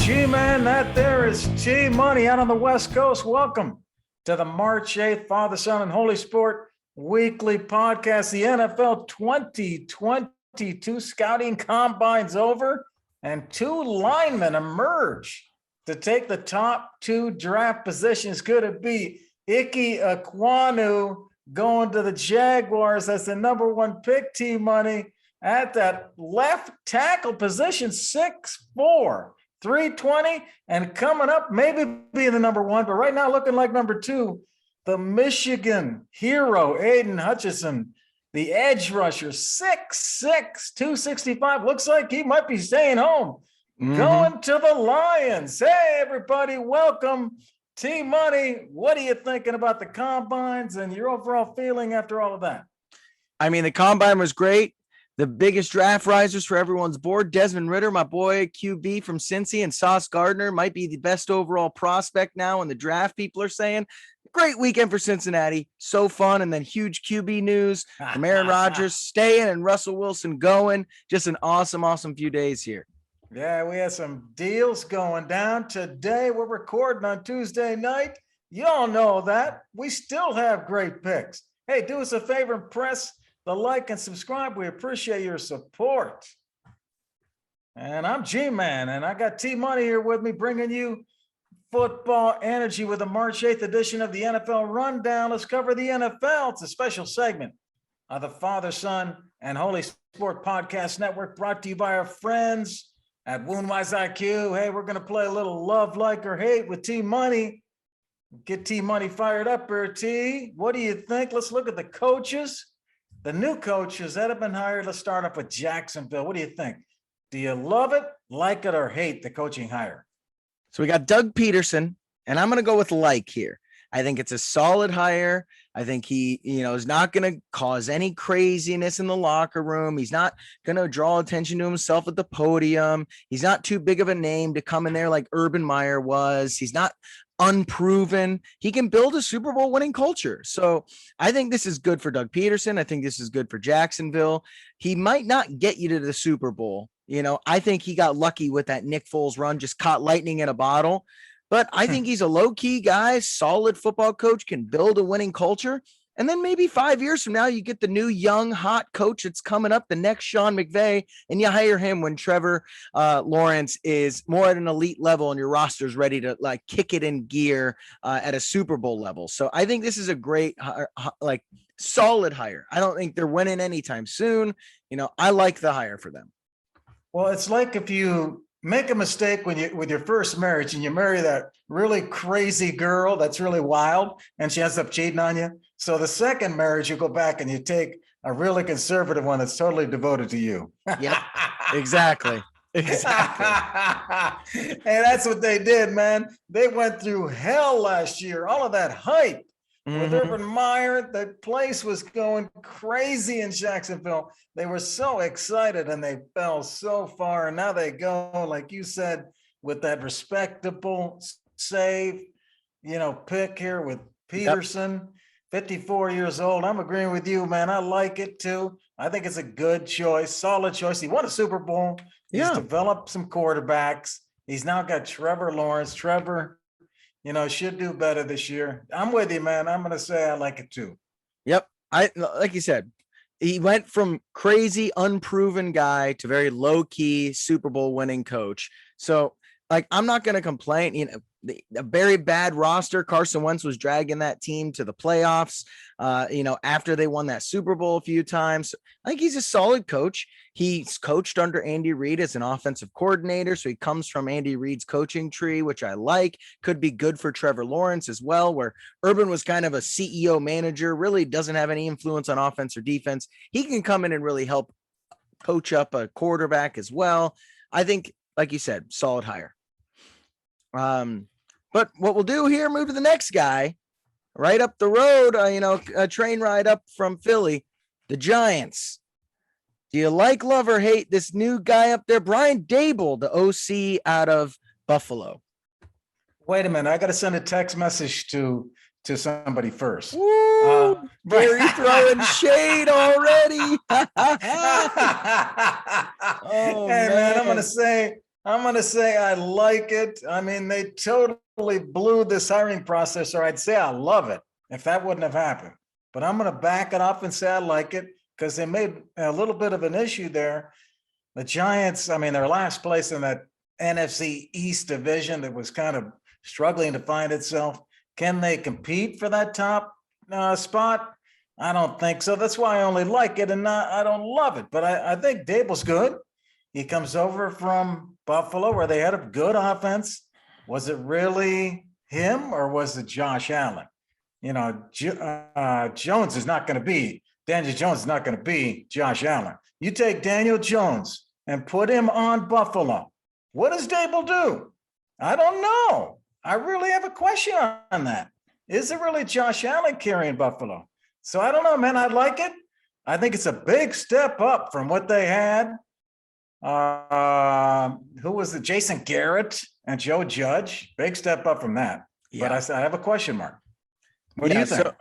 G-Man, that there is T-Money out on the West Coast. Welcome to the March 8th Father, Son, and Holy Sport weekly podcast. The NFL 2022 scouting combine's over, and two linemen emerge to take the top two draft positions. Could it be Ike Ekwonu going to the Jaguars as the number one pick, T-Money, at that left tackle position, 6'4", 320, and coming up, maybe being the number one, but right now looking like number two, the Michigan hero, Aiden Hutchinson, the edge rusher, 6'6", 265. Looks like he might be staying home. Going to the Lions. Hey, everybody, welcome. T-Money, what are you thinking about the combines and your overall feeling after all of that? I mean, the combine was great. The biggest draft risers for everyone's board, Desmond Ridder, my boy QB from Cincy, and Sauce Gardner might be the best overall prospect now in the draft, people are saying. Great weekend for Cincinnati. So fun. And then huge QB news from Aaron Rodgers staying and Russell Wilson going. Just an awesome few days here. Yeah, we had some deals going down today. We're recording on Tuesday night. You all know that. We still have great picks. Hey, do us a favor and press the like and subscribe. We appreciate your support. And I'm G-Man, and I got T-Money here with me, bringing you football energy with the March 8th edition of the NFL Rundown. Let's cover the NFL. It's a special segment of the Father, Son, and Holy Sport Podcast Network, brought to you by our friends at Woundwise IQ. Hey, we're going to play a little love, like, or hate with T-Money. Get T-Money fired up here, T. What do you think? Let's look at the coaches. The new coaches that have been hired. Let's start off with Jacksonville. What do you think? Do you love it, like it, or hate the coaching hire? So we got Doug Peterson, and I'm going to go with like here. I think it's a solid hire. I think he, is not going to cause any craziness in the locker room. He's not going to draw attention to himself at the podium. He's not too big of a name to come in there like Urban Meyer was. He's not unproven. He can build a Super Bowl winning culture. So I think this is good for Doug Peterson. I think this is good for Jacksonville. He might not get you to the Super Bowl. I think he got lucky with that Nick Foles run, just caught lightning in a bottle. But I think he's a low-key guy, solid football coach, can build a winning culture. And then maybe 5 years from now, you get the new young, hot coach that's coming up, the next Sean McVay, and you hire him when Trevor Lawrence is more at an elite level and your roster's ready to kick it in gear at a Super Bowl level. So I think this is a great, solid hire. I don't think they're winning anytime soon. I like the hire for them. Well, it's like if you make a mistake with your first marriage and you marry that really crazy girl that's really wild and she ends up cheating on you. So the second marriage, you go back and you take a really conservative one that's totally devoted to you. Yep, exactly. And that's what they did, man. They went through hell last year. All of that hype with Urban Meyer, the place was going crazy in Jacksonville. They were so excited and they fell so far. And now they go, like you said, with that respectable, safe, pick here with Peterson, 54 years old. I'm agreeing with you, man. I like it too. I think it's a good choice, solid choice. He won a Super Bowl. He's developed some quarterbacks. He's now got Trevor Lawrence. Trevor, should do better this year. I'm with you, man. I'm going to say I like it too. Yep. Like you said, he went from crazy, unproven guy to very low key Super Bowl winning coach. So I'm not going to complain. A very bad roster. Carson Wentz was dragging that team to the playoffs, after they won that Super Bowl a few times. I think he's a solid coach. He's coached under Andy Reid as an offensive coordinator. So he comes from Andy Reid's coaching tree, which I like. Could be good for Trevor Lawrence as well, where Urban was kind of a CEO manager, really doesn't have any influence on offense or defense. He can come in and really help coach up a quarterback as well. I think, like you said, solid hire. But what we'll do here, move to the next guy right up the road, a train ride up from Philly, the Giants. Do you like, love, or hate this new guy up there, Brian Daboll, the OC out of Buffalo? Wait a minute. I got to send a text message to somebody first. Barry throwing shade already. Hey, man, I'm going to say I'm going to say I like it. I mean, they totally blew this hiring process, or I'd say I love it if that wouldn't have happened. But I'm going to back it up and say I like it because they made a little bit of an issue there. The Giants, I mean, they're last place in that NFC East division that was kind of struggling to find itself. Can they compete for that top spot? I don't think so. That's why I only like it and I don't love it. But I think Daboll's good. He comes over from Buffalo where they had a good offense. Was it really him or was it Josh Allen? You know, Jones is not going to be, Daniel Jones is not going to be Josh Allen. You take Daniel Jones and put him on Buffalo. What does Daboll do? I don't know. I really have a question on that. Is it really Josh Allen carrying Buffalo? So I don't know, man. I like it. I think it's a big step up from what they had. Who was it? Jason Garrett and Joe Judge. Big step up from that. Yeah. But I have a question mark. What do you think? So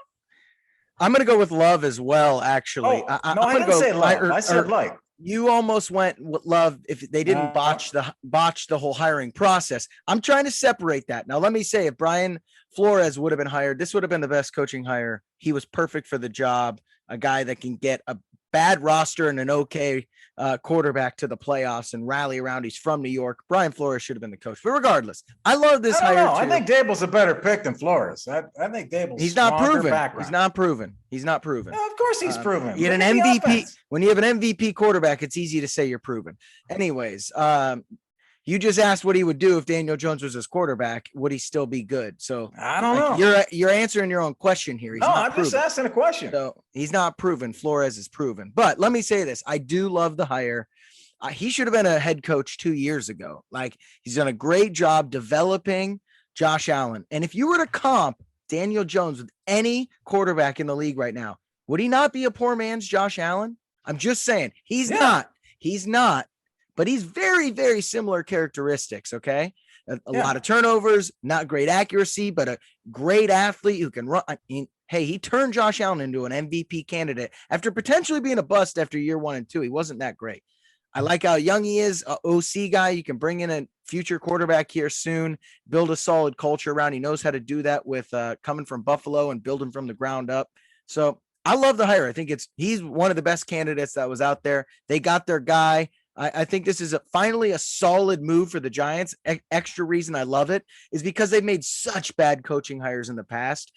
I'm going to go with love as well, actually. Oh, I didn't say love. I said like. You almost went with love if they didn't botch the whole hiring process. I'm trying to separate that. Now, let me say, if Brian Flores would have been hired, this would have been the best coaching hire. He was perfect for the job, a guy that can get a bad roster and an okay quarterback to the playoffs and rally around. He's from New York. Brian Flores should have been the coach. But regardless, I love this hire. I think Daboll's a better pick than Flores. I think Daboll's He's not proven. He's not proven. He's not proven. No, of course he's proven. He had an MVP. When you have an MVP quarterback, it's easy to say you're proven. Anyways, you just asked what he would do if Daniel Jones was his quarterback. Would he still be good? So I don't know. You're answering your own question here. I'm just asking a question. So he's not proven. Flores is proven. But let me say this: I do love the hire. He should have been a head coach 2 years ago. Like, he's done a great job developing Josh Allen. And if you were to comp Daniel Jones with any quarterback in the league right now, would he not be a poor man's Josh Allen? I'm just saying he's not. He's not. But he's very, very similar characteristics, okay? A lot of turnovers, not great accuracy, but a great athlete who can run. I mean, hey, he turned Josh Allen into an MVP candidate after potentially being a bust after year 1 and 2. He wasn't that great. I like how young he is, a OC guy. You can bring in a future quarterback here soon, build a solid culture around. He knows how to do that with coming from Buffalo and building from the ground up. So I love the hire. I think he's one of the best candidates that was out there. They got their guy. I think this is finally a solid move for the Giants. Extra reason I love it is because they've made such bad coaching hires in the past.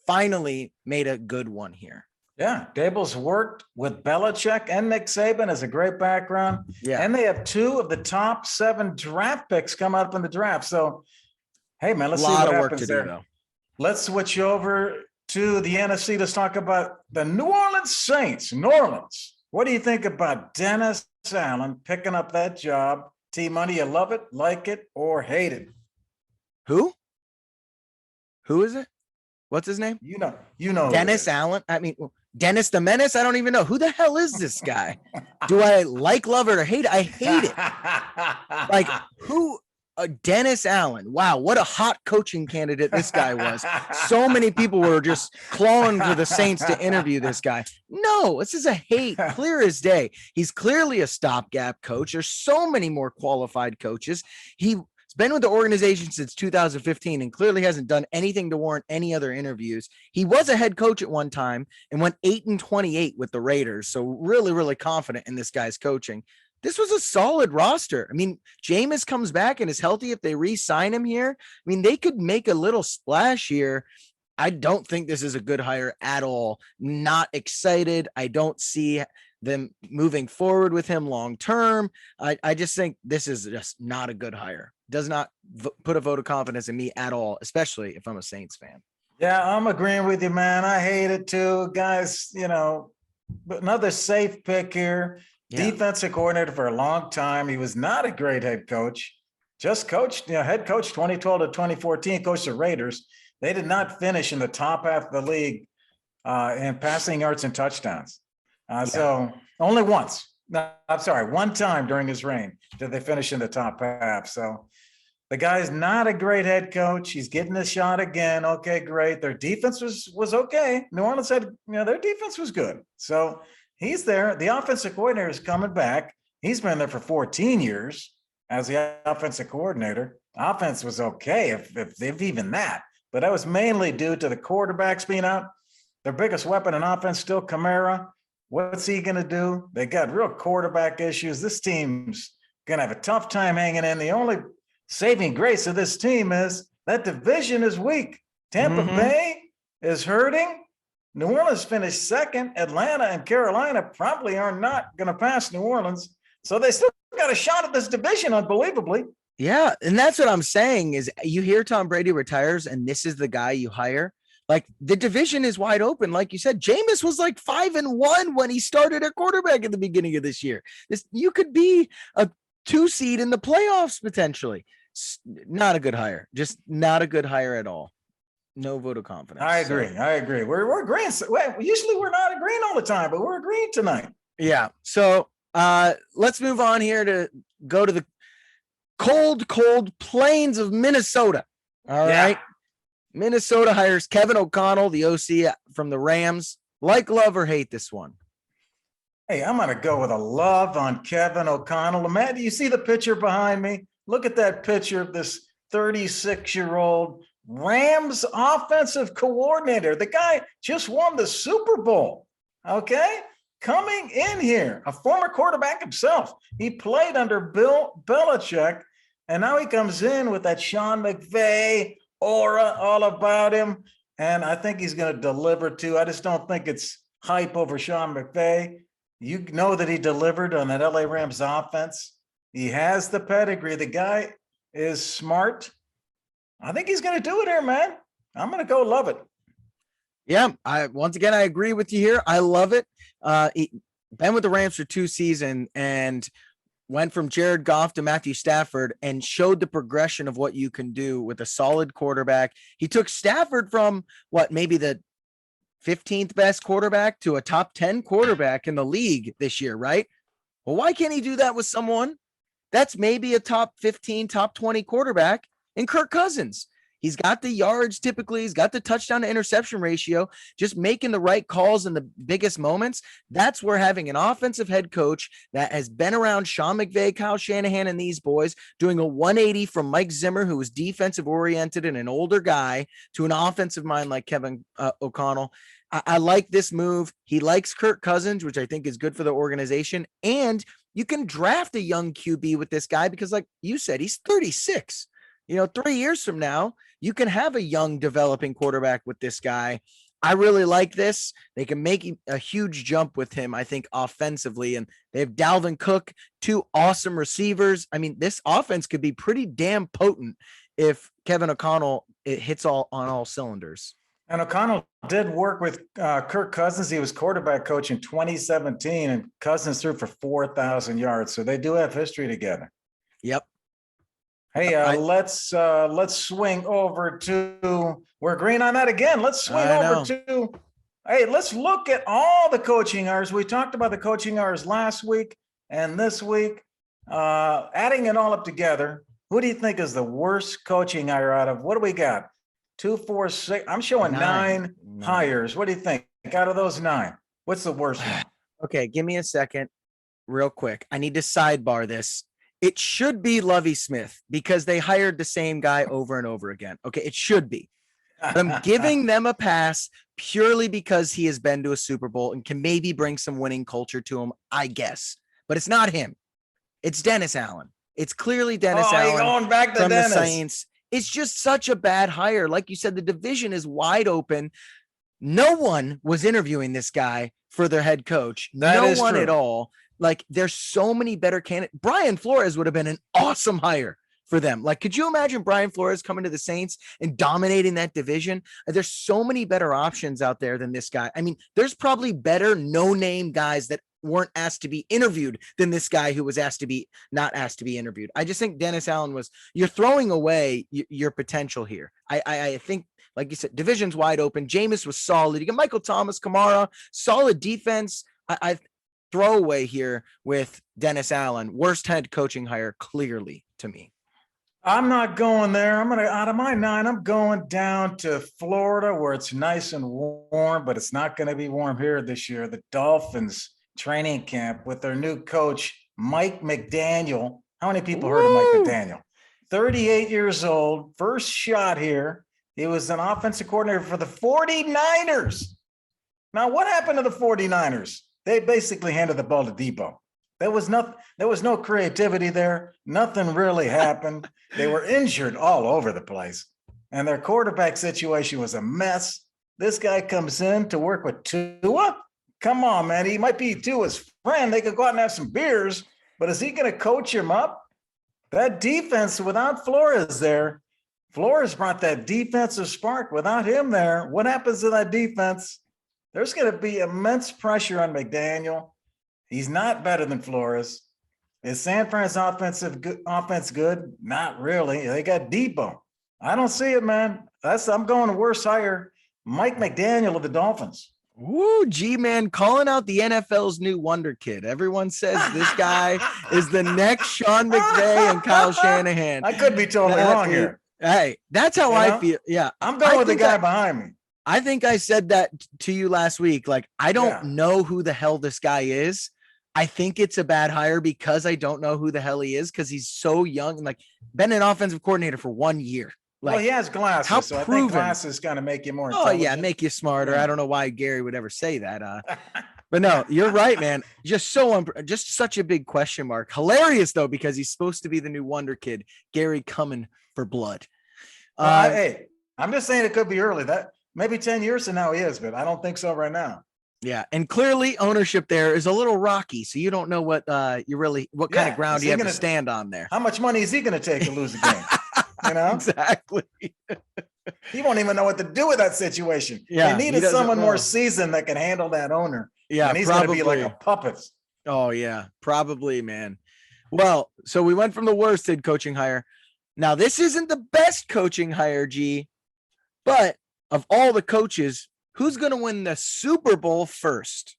Finally made a good one here. Yeah, Daboll's worked with Belichick and Nick Saban, has a great background. Yeah, and they have 2 of the top 7 draft picks come up in the draft. So, hey, man, let's see what happens there. Though. Let's switch over to the NFC to talk about the New Orleans Saints. New Orleans. What do you think about Dennis Allen picking up that job? T-Money, you love it, like it, or hate it? Who is it? What's his name? You know. Dennis Allen. I mean, Dennis the Menace. I don't even know who the hell is this guy. Do I like, love it, or hate it? I hate it. Like who? Dennis Allen. Wow, what a hot coaching candidate this guy was. So many people were just clawing for the Saints to interview this guy. No, this is a hate, clear as day. He's clearly a stopgap coach. There's so many more qualified coaches. He's been with the organization since 2015 and clearly hasn't done anything to warrant any other interviews. He was a head coach at one time and went 8-28 with the Raiders. So really, really confident in this guy's coaching. This was a solid roster. I mean, Jameis comes back and is healthy. If they re-sign him here, I mean, they could make a little splash here. I don't think this is a good hire at all. Not excited. I don't see them moving forward with him long-term. I just think this is just not a good hire. Does not put a vote of confidence in me at all, especially if I'm a Saints fan. Yeah, I'm agreeing with you, man. I hate it too. Guys, but another safe pick here. Yeah. Defensive coordinator for a long time. He was not a great head coach. Just coached, head coach 2012 to 2014, coached the Raiders. They did not finish in the top half of the league in passing yards and touchdowns. So only once. No, I'm sorry, one time during his reign did they finish in the top half. So the guy's not a great head coach. He's getting a shot again. Okay, great. Their defense was okay. New Orleans said, their defense was good. So he's there. The offensive coordinator is coming back. He's been there for 14 years. as the offensive coordinator. Offense was okay, if even that, but that was mainly due to the quarterbacks being out. Their biggest weapon in offense still Kamara. What's he going to do? They got real quarterback issues. This team's going to have a tough time hanging in. The only saving grace of this team is that division is weak. Tampa Bay is hurting. New Orleans finished second. Atlanta and Carolina probably are not going to pass New Orleans. So they still got a shot at this division, unbelievably. Yeah. And that's what I'm saying is you hear Tom Brady retires and this is the guy you hire. Like the division is wide open. Like you said, Jameis was like 5-1 when he started at quarterback at the beginning of this year. You could be a 2 seed in the playoffs potentially. Not a good hire. Just not a good hire at all. No vote of confidence. I agree. We're agreeing. Usually we're not agreeing all the time, but we're agreeing tonight. Yeah. So let's move on here to go to the cold plains of Minnesota. All right. Minnesota hires Kevin O'Connell, the OC from the Rams. Like, love, or hate this one? Hey, I'm going to go with a love on Kevin O'Connell. Matt, do you see the picture behind me? Look at that picture of this 36-year-old Rams offensive coordinator. The guy just won the Super Bowl, okay? Coming in here, a former quarterback himself. He played under Bill Belichick, and now he comes in with that Sean McVay aura all about him, and I think he's going to deliver too. I just don't think it's hype over Sean McVay. You know that he delivered on that LA Rams offense. He has the pedigree. The guy is smart. I think he's going to do it here, man. I'm going to go love it. Yeah, I agree with you here. I love it. Been with the Rams for 2 seasons and went from Jared Goff to Matthew Stafford and showed the progression of what you can do with a solid quarterback. He took Stafford from maybe the 15th best quarterback to a top 10 quarterback in the league this year, right? Well, why can't he do that with someone that's maybe a top 15, top 20 quarterback in Kirk Cousins? He's got the yards typically. He's got the touchdown to interception ratio, just making the right calls in the biggest moments. That's where having an offensive head coach that has been around Sean McVay, Kyle Shanahan, and these boys, doing a 180 from Mike Zimmer, who was defensive oriented and an older guy, to an offensive mind like Kevin O'Connell. I like this move. He likes Kirk Cousins, which I think is good for the organization. And you can draft a young QB with this guy because, like you said, he's 36. 3 years from now, you can have a young developing quarterback with this guy. I really like this. They can make a huge jump with him, I think, offensively. And they have Dalvin Cook, 2 awesome receivers. I mean, this offense could be pretty damn potent if Kevin O'Connell hits on all cylinders. And O'Connell did work with Kirk Cousins. He was quarterback coach in 2017, and Cousins threw for 4,000 yards. So they do have history together. Yep. Hey, let's swing over to, we're agreeing on that again. Let's swing over to, hey, let's look at all the coaching hours. We talked about the coaching hours last week and this week. Adding it all up together, who do you think is the worst coaching hire out of, what do we got? 2, 4, 6. I'm showing nine hires. What do you think? Out of those 9, what's the worst one? Okay, give me a second real quick. I need to sidebar this. It should be Lovie Smith because they hired the same guy over and over again. Okay, it should be. But I'm giving them a pass purely because he has been to a Super Bowl and can maybe bring some winning culture to him, I guess. But it's not him. It's Dennis Allen. It's clearly Dennis Allen going back to from Dennis. the Saints. It's just such a bad hire. Like you said, the division is wide open. No one was interviewing this guy for their head coach. No one at all. Like, there's so many better candidates. Brian Flores would have been an awesome hire for them. Like, could you imagine Brian Flores coming to the Saints and dominating that division? There's so many better options out there than this guy. I mean, there's probably better no-name guys that weren't asked to be interviewed than this guy who was not asked to be interviewed. I just think Dennis Allen you're throwing away your potential here. I think, like you said, division's wide open. Jameis was solid. You got Michael Thomas, Kamara, solid defense. I throwaway here with Dennis Allen. Worst head coaching hire, clearly, to me. I'm not going there. Out of my 9, I'm going down to Florida where it's nice and warm, but it's not going to be warm here this year. The Dolphins training camp with their new coach, Mike McDaniel. How many people heard of Mike Woo! McDaniel? 38 years old, first shot here. He was an offensive coordinator for the 49ers. Now, what happened to the 49ers? They basically handed the ball to Daboll. There was no creativity there. Nothing really happened. They were injured all over the place. And their quarterback situation was a mess. This guy comes in to work with Tua. Come on, man. He might be Tua's friend. They could go out and have some beers, but is he going to coach him up? That defense without Flores there, Flores brought that defensive spark. Without him there, what happens to that defense? There's going to be immense pressure on McDaniel. He's not better than Flores. Is San Fran's offense good? Not really. They got Daboll. I don't see it, man. I'm going worse hire. Mike McDaniel of the Dolphins. Woo, G-Man calling out the NFL's new wonder kid. Everyone says this guy is the next Sean McVay and Kyle Shanahan. I could be totally wrong here. Hey, that's how I feel. Yeah. I'm going with the guy behind me. I think I said that to you last week. Like, I don't know who the hell this guy is. I think it's a bad hire because I don't know who the hell he is because he's so young and like been an offensive coordinator for 1 year. Like, well, he has glasses, so I think glasses kind of make you more intelligent. Oh, yeah, make you smarter. Yeah. I don't know why Gary would ever say that. But no, you're right, man. Just such a big question mark. Hilarious, though, because he's supposed to be the new wonder kid. Gary coming for blood. Hey, I'm just saying it could be early. That maybe 10 years from now he is, but I don't think so right now. Yeah, and clearly ownership there is a little rocky, so you don't know what kind of ground you have to stand on there. How much money is he going to take to lose the game? You know? Exactly. He won't even know what to do with that situation. Yeah, they needed someone more seasoned that can handle that owner. Yeah, and he's going to be like a puppet. Oh, yeah, probably, man. Well, so we went from the worst head coaching hire. Now, this isn't the best coaching hire, G, but of all the coaches, who's going to win the Super Bowl first?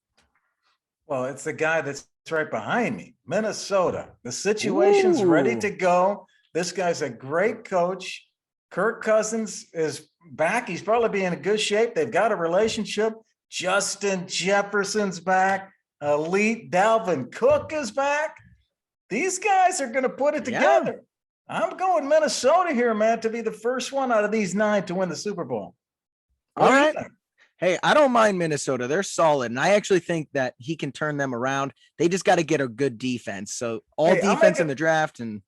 Well, it's the guy that's right behind me, Minnesota. The situation's ready to go. This guy's a great coach. Kirk Cousins is back. He's probably be in good shape. They've got a relationship. Justin Jefferson's back. Elite Dalvin Cook is back. These guys are going to put it together. I'm going Minnesota here, man, to be the first one out of these 9 to win the Super Bowl. All right. Hey, I don't mind Minnesota. They're solid. And I actually think that he can turn them around. They just got to get a good defense. So defense in the draft and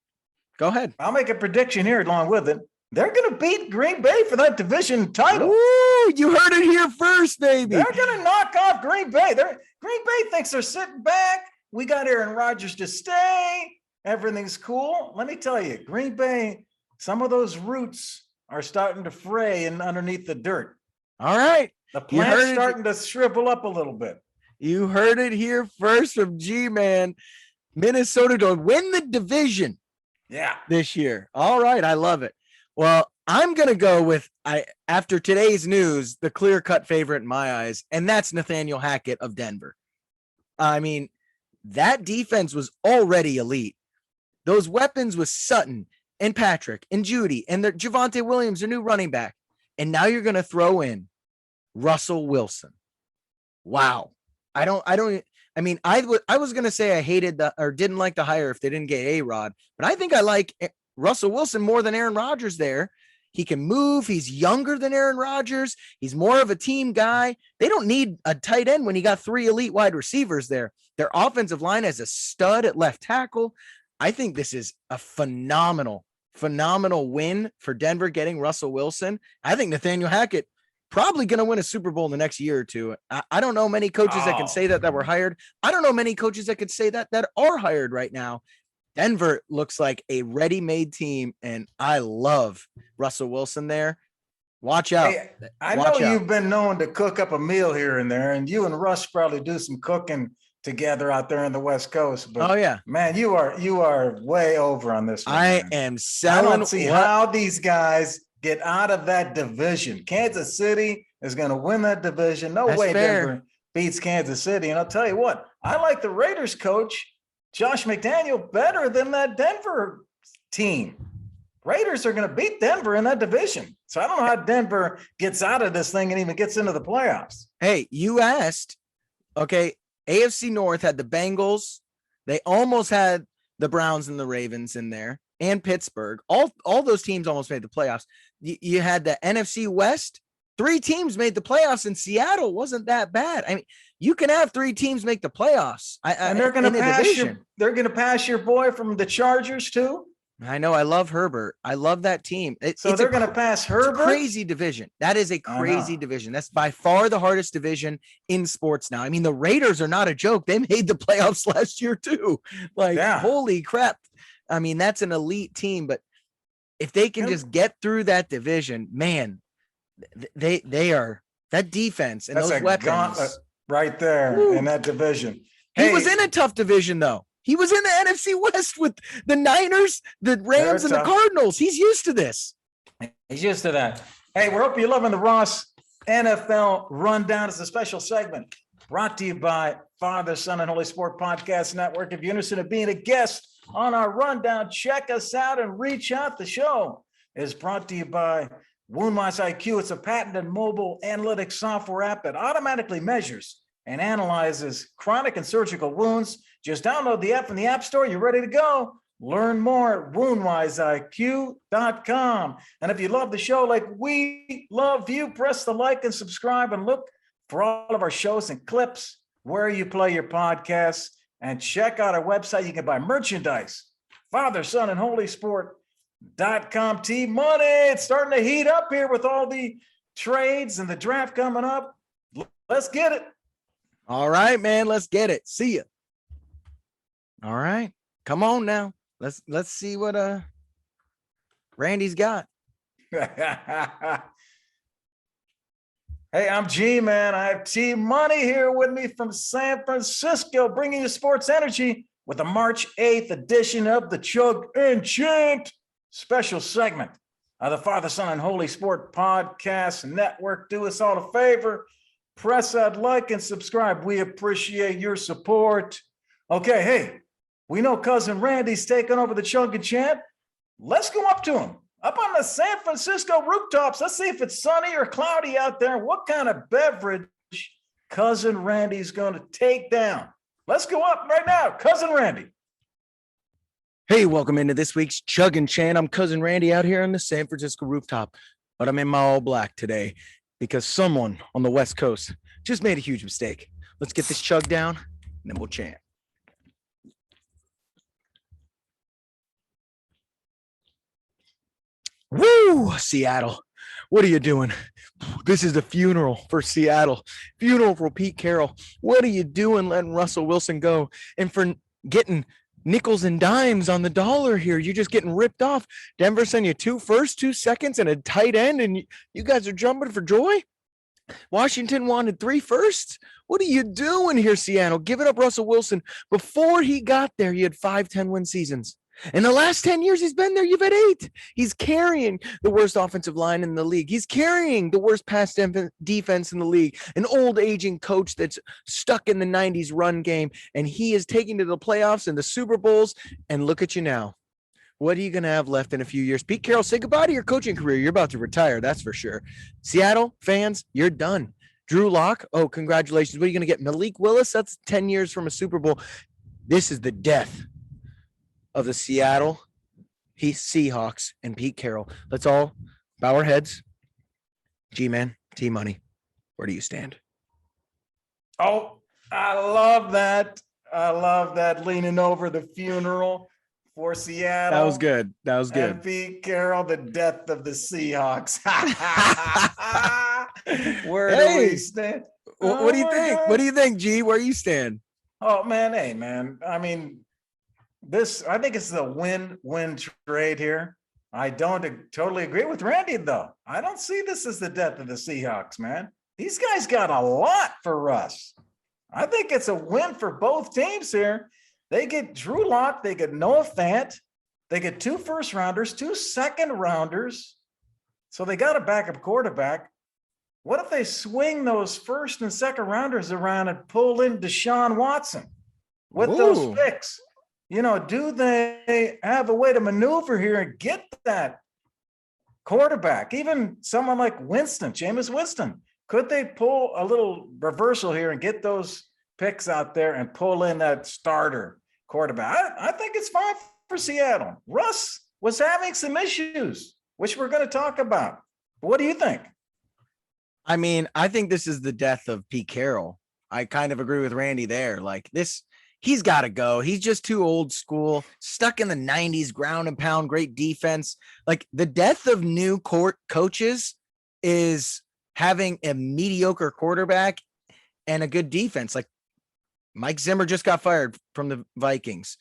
go ahead. I'll make a prediction here along with it. They're going to beat Green Bay for that division title. Ooh, you heard it here first, baby. They're going to knock off Green Bay. Green Bay thinks they're sitting back. We got Aaron Rodgers to stay. Everything's cool. Let me tell you, Green Bay, some of those roots are starting to fray and underneath the dirt. All right. The plant's starting to shrivel up a little bit. You heard it here first from G-Man. Minnesota to win the division. Yeah. This year. All right. I love it. Well, I'm going to go with, after today's news, the clear-cut favorite in my eyes, and that's Nathaniel Hackett of Denver. I mean, that defense was already elite. Those weapons with Sutton and Patrick and Judy and Javonte Williams, their new running back. And now you're going to throw in Russell Wilson. Wow. I was going to say I hated or didn't like the hire if they didn't get A-Rod, but I think I like Russell Wilson more than Aaron Rodgers there. He can move. He's younger than Aaron Rodgers. He's more of a team guy. They don't need a tight end when you got 3 elite wide receivers there. Their offensive line has a stud at left tackle. I think this is a phenomenal win for Denver getting Russell Wilson. I think Nathaniel Hackett probably going to win a Super Bowl in the next year or two. I don't know many coaches that can say that were hired. I don't know many coaches that could say that are hired right now. Denver looks like a ready-made team, and I love Russell Wilson there. Watch out. Hey, I know you've been known to cook up a meal here and there, and you and Russ probably do some cooking together out there in the West Coast. But man, you are way over on this one. I am selling. I don't see how these guys get out of that division. Kansas City is going to win that division. No way Denver beats Kansas City. And I'll tell you what, I like the Raiders coach, Josh McDaniel, better than that Denver team. Raiders are going to beat Denver in that division. So I don't know how Denver gets out of this thing and even gets into the playoffs. Hey, you asked, okay, AFC North had the Bengals. They almost had the Browns and the Ravens in there, and Pittsburgh. All those teams almost made the playoffs. You had the NFC West. 3 teams made the playoffs, and Seattle wasn't that bad. I mean, you can have 3 teams make the playoffs. And they're going to pass your boy from the Chargers too. I know. I love Herbert. I love that team. So they're going to pass Herbert. Crazy division. That is a crazy division. That's by far the hardest division in sports now. I mean, the Raiders are not a joke. They made the playoffs last year too. Holy crap. I mean, that's an elite team, but if they can just get through that division, man, they are that defense and those weapons right there in that division. He was in a tough division though. He was in the NFC West with the Niners, the Rams, and the Cardinals. He's used to this. He's used to that. Hey, we hope you're loving the Ross NFL Rundown. It's a special segment brought to you by Father, Son, and Holy Sport Podcast Network. If you're interested in being a guest on our rundown, check us out and reach out. The show is brought to you by WoundWise IQ. It's a patented mobile analytics software app that automatically measures and analyzes chronic and surgical wounds. Just download the app from the App Store. You're ready to go. Learn more at woundwiseiq.com. And if you love the show like we love you, press the like and subscribe and look for all of our shows and clips where you play your podcasts. And check out our website. You can buy merchandise. Father, Son, and Holy Sport.com. T-Money. It's starting to heat up here with all the trades and the draft coming up. Let's get it. All right, man. Let's get it. See ya. All right. Come on now. Let's see what Randy's got. Hey, I'm G, man. I have T-Money here with me from San Francisco, bringing you sports energy with the March 8th edition of the Chug and Chant special segment of the Father, Son, and Holy Sport Podcast Network. Do us all a favor. Press that like and subscribe. We appreciate your support. Okay, hey, we know Cousin Randy's taking over the Chug and Chant. Let's go up to him. Up on the San Francisco rooftops. Let's see if it's sunny or cloudy out there. What kind of beverage Cousin Randy's going to take down. Let's go up right now. Cousin Randy. Hey, welcome into this week's Chug and Chant. I'm Cousin Randy out here on the San Francisco rooftop, but I'm in my all black today because someone on the West Coast just made a huge mistake. Let's get this chug down and then we'll chant. Woo, Seattle. What are you doing? This is the funeral for Seattle. Funeral for Pete Carroll. What are you doing letting Russell Wilson go? And for getting nickels and dimes on the dollar here, you're just getting ripped off. Denver sent you 2 firsts, 2 seconds, and a tight end, and you guys are jumping for joy? Washington wanted 3 firsts? What are you doing here, Seattle? Giving up Russell Wilson. Before he got there, he had 5 10-win seasons. In the last 10 years he's been there, you've had 8. He's carrying the worst offensive line in the league. He's carrying the worst pass defense in the league, an old aging coach that's stuck in the 90s run game, and he is taking to the playoffs and the Super Bowls, and look at you now. What are you going to have left in a few years? Pete Carroll, say goodbye to your coaching career. You're about to retire, that's for sure. Seattle fans, you're done. Drew Lock, oh, congratulations. What are you going to get? Malik Willis? That's 10 years from a Super Bowl. This is the death of the Seattle Seahawks and Pete Carroll. Let's all bow our heads. G-Man, T-Money, where do you stand? Oh, I love that. I love that, leaning over the funeral for Seattle. That was good. That was good. And Pete Carroll, the death of the Seahawks. Where do we stand? What do you think? God. What do you think, G? Where you stand? Oh, man. Hey, man. I mean, I think it's a win-win trade here. I don't totally agree with Randy, though. I don't see this as the death of the Seahawks, man. These guys got a lot for us. I think it's a win for both teams here. They get Drew Lock, they get Noah Fant, they get 2 first-rounders, 2 second-rounders. So they got a backup quarterback. What if they swing those first and second-rounders around and pull in Deshaun Watson with those picks? You know, do they have a way to maneuver here and get that quarterback? Even someone like Jameis Winston, could they pull a little reversal here and get those picks out there and pull in that starter quarterback. I think it's fine for Seattle. Russ was having some issues, which we're going to talk about. What do you think? I mean, I think this is the death of Pete Carroll. I kind of agree with Randy there. Like this, he's got to go. He's just too old school, stuck in the 90s, ground and pound, great defense. Like the death of new coaches is having a mediocre quarterback and a good defense. Like Mike Zimmer just got fired from the Vikings.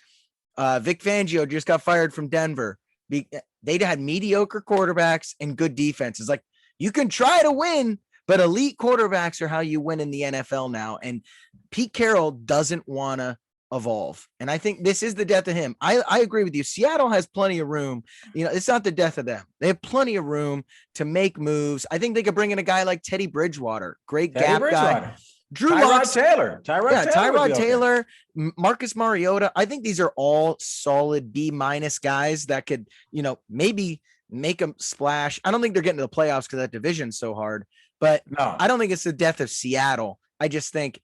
Vic Fangio just got fired from Denver. They had mediocre quarterbacks and good defenses. Like you can try to win, but elite quarterbacks are how you win in the NFL now. And Pete Carroll doesn't want to evolve. And I think this is the death of him. I agree with you. Seattle has plenty of room. You know, it's not the death of them. They have plenty of room to make moves. I think they could bring in a guy like Teddy Bridgewater, great gap guy. Tyrod Taylor, Marcus Mariota. I think these are all solid B- guys that could, you know, maybe make them splash. I don't think they're getting to the playoffs because that division's so hard, but no. I don't think it's the death of Seattle. I just think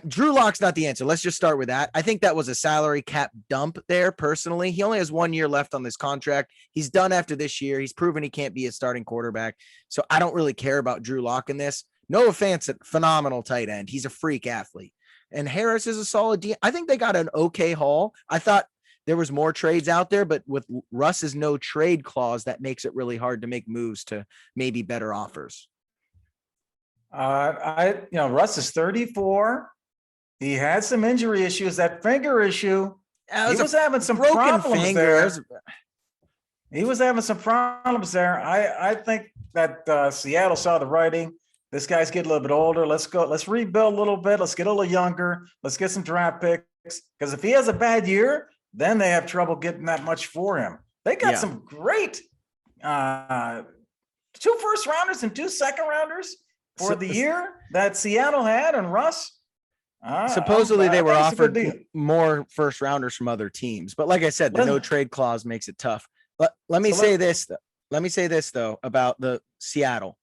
Drew Lock's not the answer. Let's just start with that. I think that was a salary cap dump there personally. He only has 1 year left on this contract. He's done after this year. He's proven he can't be a starting quarterback. So I don't really care about Drew Lock in this. No offense, at phenomenal tight end. He's a freak athlete. And Harris is a solid D. I think they got an okay haul. I thought there was more trades out there, but with Russ's no trade clause, that makes it really hard to make moves to maybe better offers. Russ is 34. He had some injury issues. That finger issue, he was having some problems there. He was having some problems there. I think that Seattle saw the writing. This guy's getting a little bit older. Let's go. Let's rebuild a little bit. Let's get a little younger. Let's get some draft picks. Because if he has a bad year, then they have trouble getting that much for him. They got some great 2 first rounders and 2 second rounders for the year that Seattle had, and Russ. Supposedly they were offered more first rounders from other teams. But like I said, the no trade clause makes it tough. Let me say this though about the Seattle.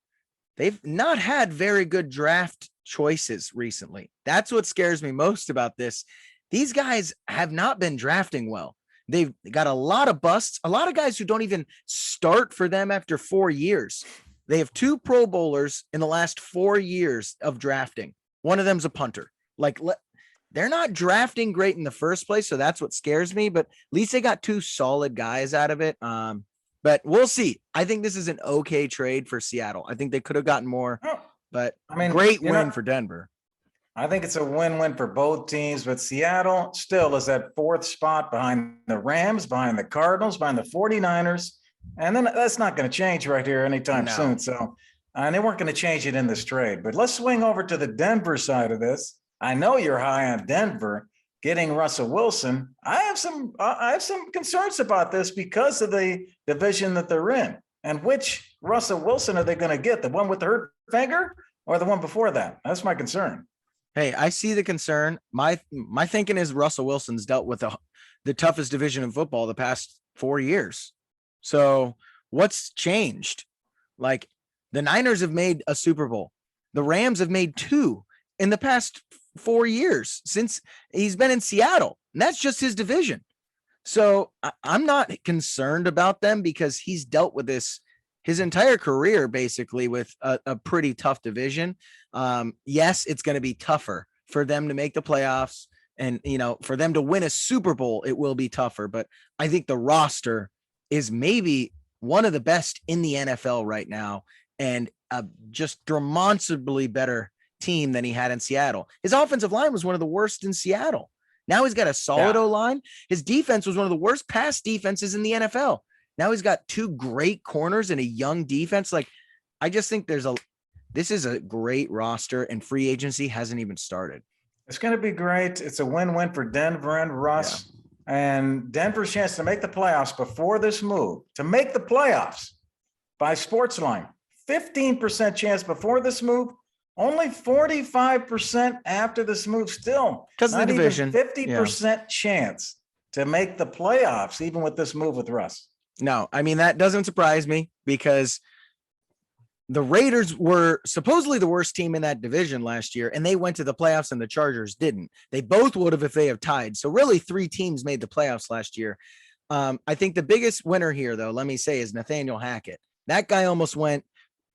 They've not had very good draft choices recently. That's what scares me most about this. These guys have not been drafting well. They've got a lot of busts, a lot of guys who don't even start for them after 4 years. They have 2 Pro Bowlers in the last 4 years of drafting. One of them's a punter. Like they're not drafting great in the first place. So that's what scares me, but at least they got 2 solid guys out of it. But we'll see. I think this is an okay trade for Seattle. I think they could have gotten more, but great win for Denver. I think it's a win-win for both teams, but Seattle still is at 4th spot behind the Rams, behind the Cardinals, behind the 49ers. And then that's not going to change right here anytime soon. So, and they weren't going to change it in this trade, but let's swing over to the Denver side of this. I know you're high on Denver getting Russell Wilson. I have some concerns about this because of the division that they're in. And which Russell Wilson are they going to get? The one with the hurt finger or the one before that? That's my concern. Hey, I see the concern. My thinking is Russell Wilson's dealt with the toughest division in football the past 4 years. So what's changed? Like the Niners have made a Super Bowl. The Rams have made 2 in the past 4 years since he's been in Seattle. And that's just his division. So I'm not concerned about them because he's dealt with this his entire career, basically with a pretty tough division. Yes, it's going to be tougher for them to make the playoffs and, you know, for them to win a Super Bowl, it will be tougher, but I think the roster is maybe one of the best in the NFL right now and just demonstrably better team than he had in Seattle. His offensive line was one of the worst in Seattle. Now he's got a solid O-line. His defense was one of the worst pass defenses in the NFL. Now he's got 2 great corners and a young defense. Like, I just think this is a great roster and free agency hasn't even started. It's going to be great. It's a win-win for Denver and Russ. Yeah. And Denver's chance to make the playoffs before this move, to make the playoffs by Sportsline, 15% chance before this move, only 45% after this move still. Because of the division. 50% chance to make the playoffs, even with this move with Russ. No, I mean, that doesn't surprise me because the Raiders were supposedly the worst team in that division last year, and they went to the playoffs and the Chargers didn't. They both would have if they have tied. So really 3 teams made the playoffs last year. I think the biggest winner here, though, let me say, is Nathaniel Hackett. That guy almost went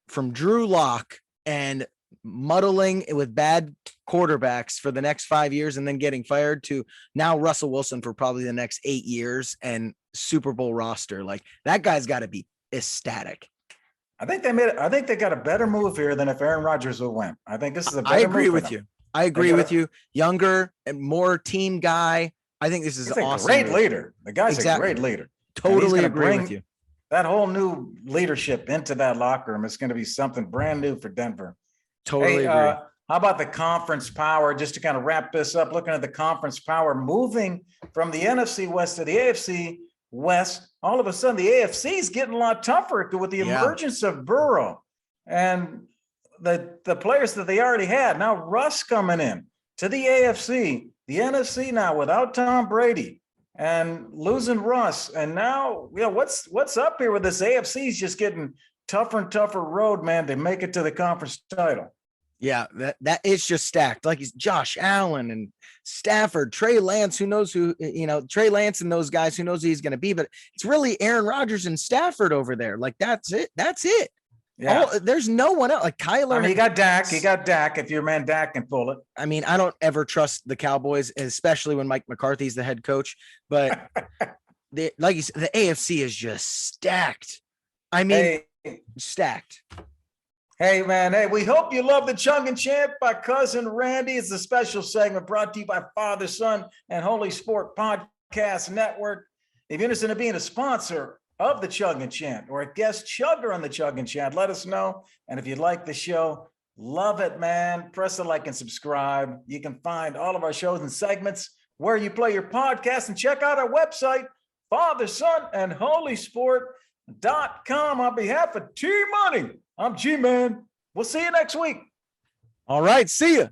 from Drew Lock and muddling with bad quarterbacks for the next 5 years and then getting fired to now Russell Wilson for probably the next 8 years and Super Bowl roster. Like, that guy's got to be ecstatic. I think they got a better move here than if Aaron Rodgers would win. I think this is a better I agree move with you. I agree with you. Younger and more team guy. I think this is awesome. Great leader. The guy's a great leader. Totally agree with you. That whole new leadership into that locker room is going to be something brand new for Denver. Totally agree. How about the conference power? Just to kind of wrap this up, looking at the conference power, moving from the NFC West to the AFC West. All of a sudden, the AFC is getting a lot tougher with the emergence of Burrow and the players that they already had. Now Russ coming in to the AFC, the NFC now without Tom Brady and losing Russ. And now, what's up here with this AFC is just getting tougher and tougher road, man, to make it to the conference title. Yeah, that it's just stacked. Like, he's Josh Allen and Stafford, Trey Lance, who knows who, Trey Lance and those guys, who knows who he's going to be, but it's really Aaron Rodgers and Stafford over there. Like, that's it. Yeah. There's no one else. Like Kyler. I mean, you got Dak. If your man Dak can pull it. I mean, I don't ever trust the Cowboys, especially when Mike McCarthy's the head coach, but like you said, the AFC is just stacked. I mean, stacked. Hey, man. Hey, we hope you love the Chung and Chant by Cousin Randy. It's a special segment brought to you by Father, Son, and Holy Sport Podcast Network. If you're interested in being a sponsor of the Chung and Chant or a guest chugger on the Chung and Chant, let us know. And if you like the show, love it, man. Press the like and subscribe. You can find all of our shows and segments where you play your podcast, and check out our website, Father, Son, and Holy Sport.com. On behalf of T-Money, I'm G-Man. We'll see you next week. All right. See ya.